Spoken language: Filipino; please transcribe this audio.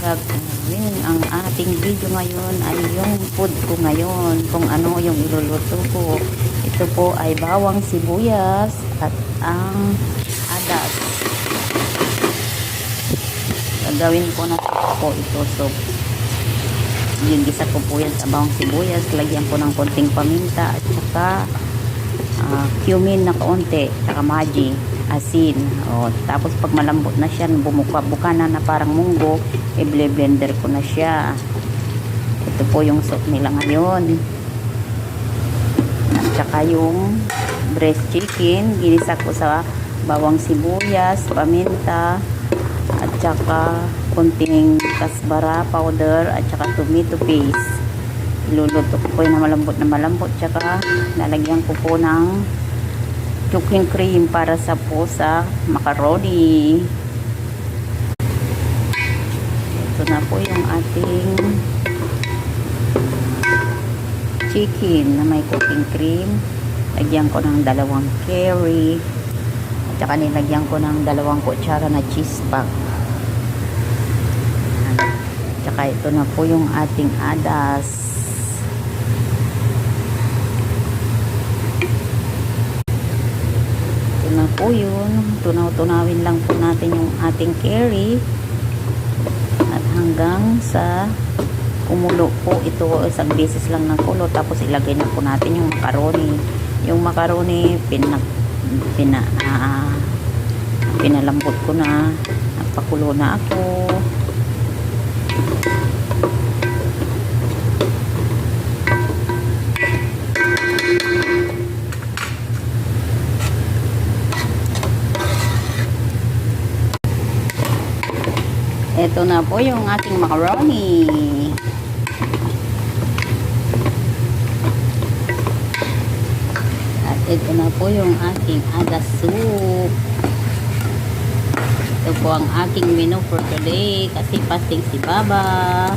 gagawin. Ang ating video ngayon ay yung food ko ngayon, kung ano yung iluluto ko. Ito po ay bawang sibuyas at ang adas. Gagawin ko na po ito. So, yung gisa ko po yan sa bawang sibuyas. Lagyan ko ng konting paminta at saka cumin na kaunti, saka maji, asin. Tapos pag malambot na siya, bumuka-buka na parang munggo, i-blender ko na siya. Ito po yung soup nila ngayon. At saka yung breast chicken, ginisa ko sa bawang sibuyas, paminta, at saka konting kasbara powder, at saka tomato paste. Iluluto ko na malambot, tsaka lalagyan ko po ng cooking cream para sa macaroni. Ito na po yung ating chicken na may cooking cream. Lagyan ko ng 2 curry, at saka nilagyan ko ng 2 kutsara na cheese pack. Tsaka ito na po yung ating adas. Na po yun, tunaw-tunawin lang po natin yung ating curry at hanggang sa kumulo po ito. Isang beses lang ng kulo, tapos ilagay na po natin yung macaroni. Pinalambot ko na, nagpakulo na ako. Ito na po yung ating macaroni. At ito na po yung ating adas soup. Ito po ang aking menu for today kasi fasting si Baba.